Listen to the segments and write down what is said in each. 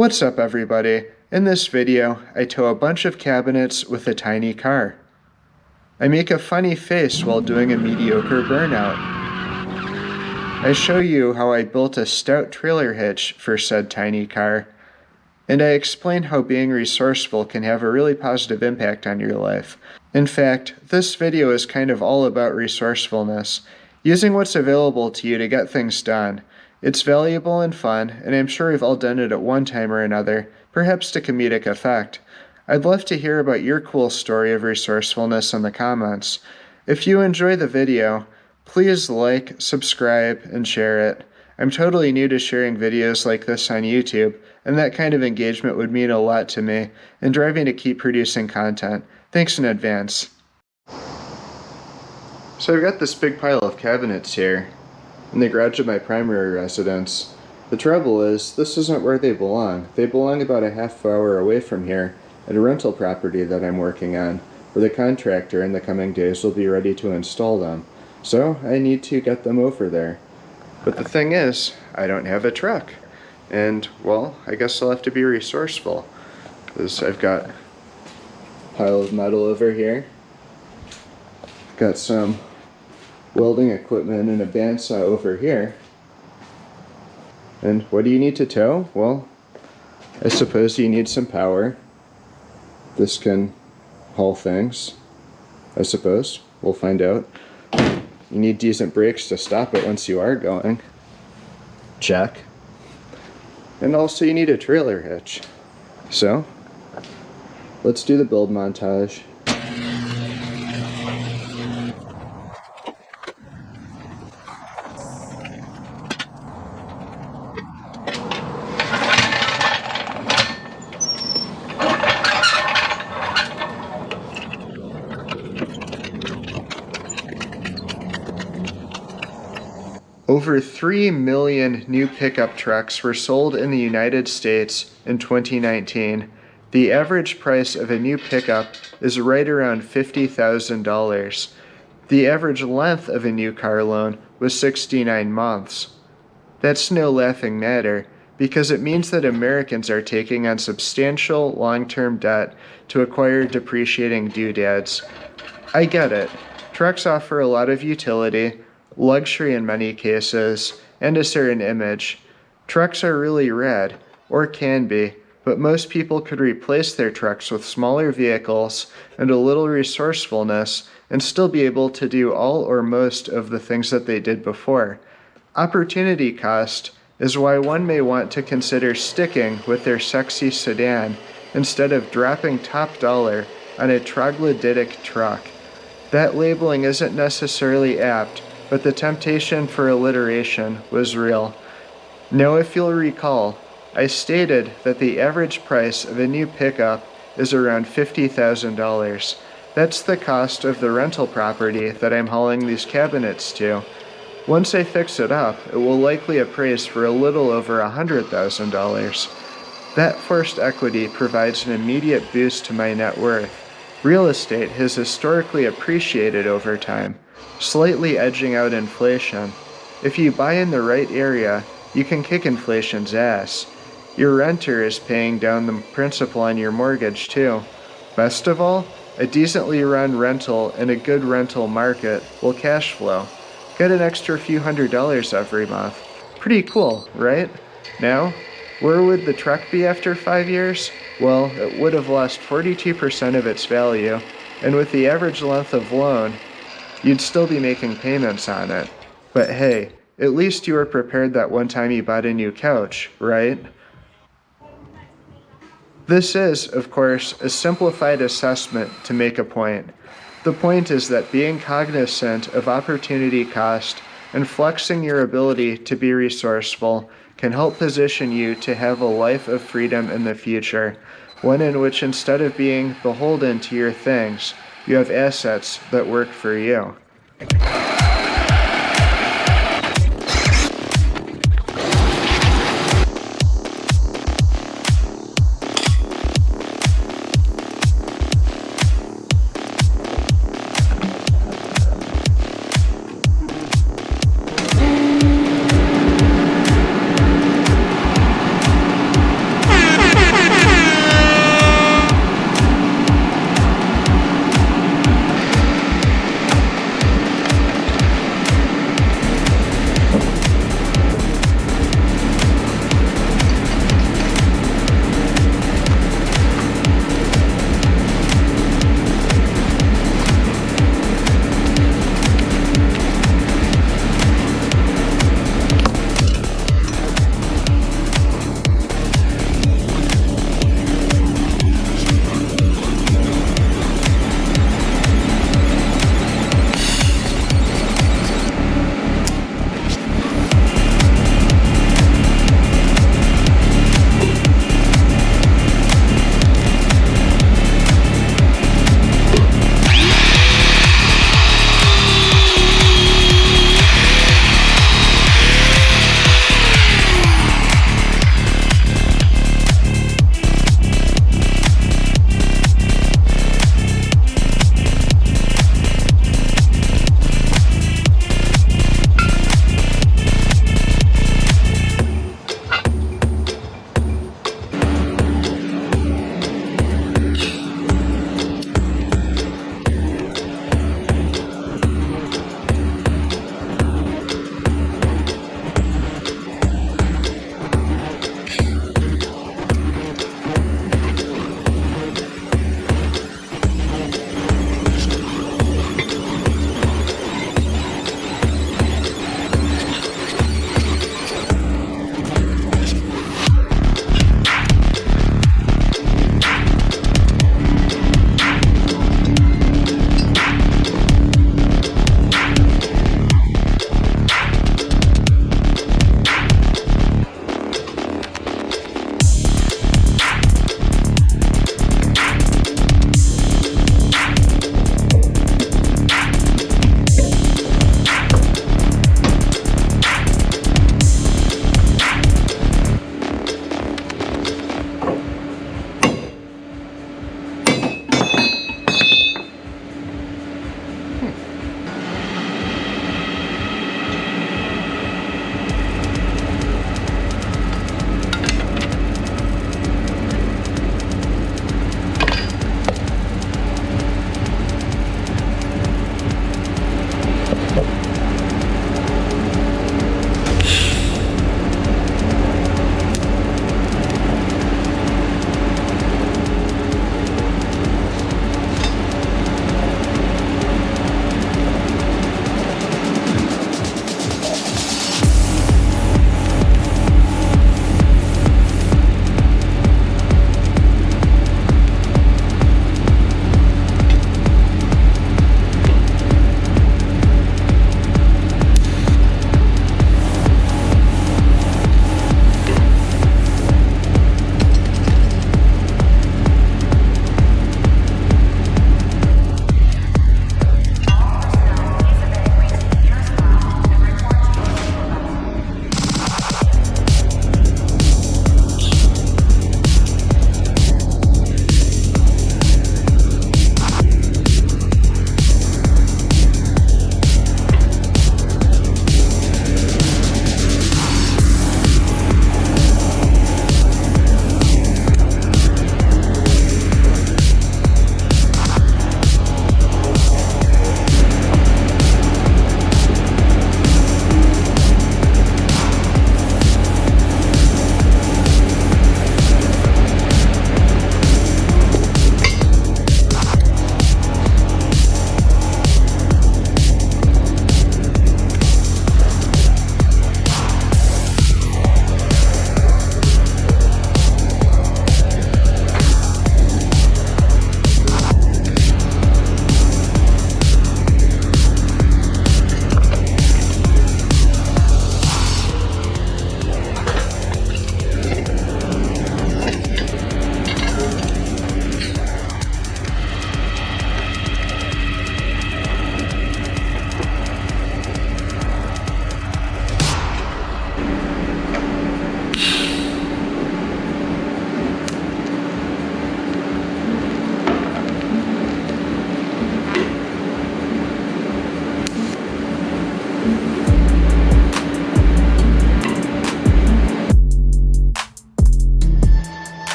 What's up everybody? In this video, I tow a bunch of cabinets with a tiny car. I make a funny face while doing a mediocre burnout. I show you how I built a stout trailer hitch for said tiny car. And I explain how being resourceful can have a really positive impact on your life. In fact, this video is kind of all about resourcefulness, using what's available to you to get things done. It's valuable and fun, and I'm sure we've all done it at one time or another, perhaps to comedic effect. I'd love to hear about your cool story of resourcefulness in the comments. If you enjoy the video, please like, subscribe, and share it. I'm totally new to sharing videos like this on YouTube, and that kind of engagement would mean a lot to me and drive me to keep producing content. Thanks in advance. So I've got this big pile of cabinets here in the garage of my primary residence. The trouble is, this isn't where they belong. They belong about a half hour away from here at a rental property that I'm working on, where the contractor in the coming days will be ready to install them. So I need to get them over there. But the thing is, I don't have a truck. And, well, I guess I'll have to be resourceful. Because I've got a pile of metal over here. Got some welding equipment and a bandsaw over here. And what do you need to tow? Well, I suppose you need some power. This can haul things, I suppose. We'll find out. You need decent brakes to stop it once you are going. Check. And also you need a trailer hitch. So, let's do the build montage. Over 3 million new pickup trucks were sold in the United States in 2019. The average price of a new pickup is right around $50,000. The average length of a new car loan was 69 months. That's no laughing matter, because it means that Americans are taking on substantial long-term debt to acquire depreciating doodads. I get it. Trucks offer a lot of utility, luxury in many cases, and a certain image. Trucks are really rad, or can be, but most people could replace their trucks with smaller vehicles and a little resourcefulness and still be able to do all or most of the things that they did before. Opportunity cost is why one may want to consider sticking with their sexy sedan instead of dropping top dollar on a troglodytic truck. That labeling isn't necessarily apt, but the temptation for alliteration was real. Now, if you'll recall, I stated that the average price of a new pickup is around $50,000. That's the cost of the rental property that I'm hauling these cabinets to. Once I fix it up, it will likely appraise for a little over $100,000. That forced equity provides an immediate boost to my net worth. Real estate has historically appreciated over time, slightly edging out inflation. If you buy in the right area, you can kick inflation's ass. Your renter is paying down the principal on your mortgage too. Best of all, a decently run rental in a good rental market will cash flow. Get an extra few $100s every month. Pretty cool, right? Now, where would the truck be after 5 years? Well, it would have lost 42% of its value, and with the average length of loan, you'd still be making payments on it. But hey, at least you were prepared that one time you bought a new couch, right? This is, of course, a simplified assessment to make a point. The point is that being cognizant of opportunity cost and flexing your ability to be resourceful can help position you to have a life of freedom in the future, one in which instead of being beholden to your things, you have assets that work for you.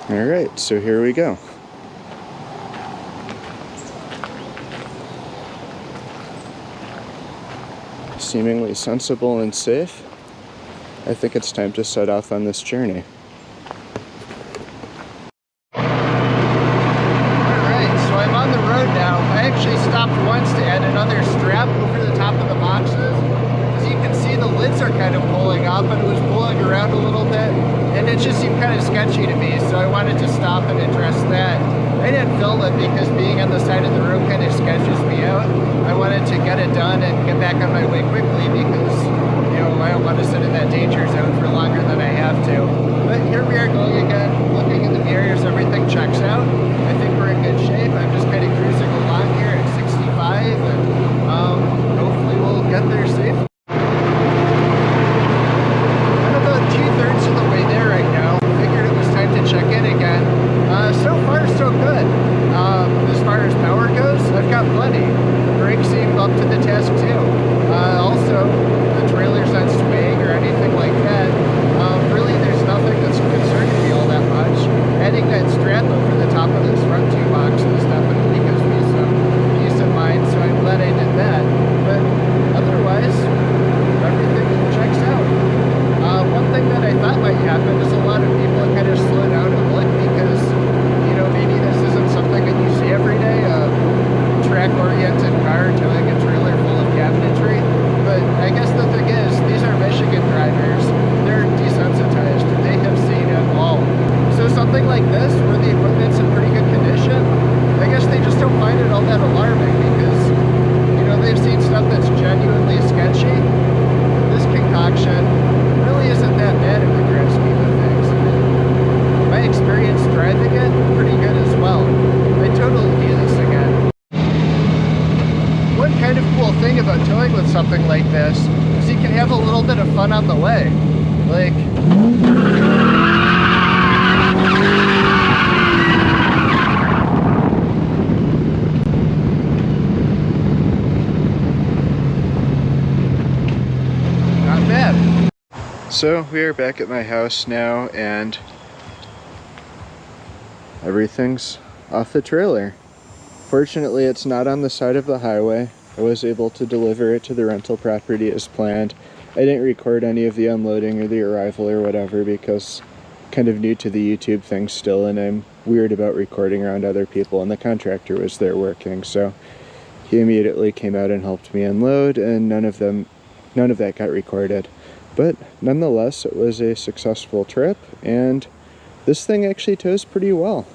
Alright, so here we go. Seemingly sensible and safe, I think it's time to set off on this journey. Alright, so I'm on the road now. I actually stopped once to add another strap over the top of the boxes. As you can see, the lids are kind of pulling up, and it was pulling around a little bit, and it just seemed kind of sketchy to me, so I wanted to stop and address that. I didn't film it because being on the side of the road kind of sketches me out. I wanted to get it done and get back on my way quickly because, you know, I don't want to sit in that danger zone for longer than I have to. But here we are going again, looking in the mirrors, everything checks out. I think this is you can have a little bit of fun on the way. Like, not bad. So we are back at my house now, and everything's off the trailer. Fortunately, it's not on the side of the highway. I was able to deliver it to the rental property as planned. I didn't record any of the unloading or the arrival or whatever because I'm kind of new to the YouTube thing still, and I'm weird about recording around other people, and the contractor was there working, so he immediately came out and helped me unload, and none of that got recorded. But nonetheless, it was a successful trip, and this thing actually tows pretty well.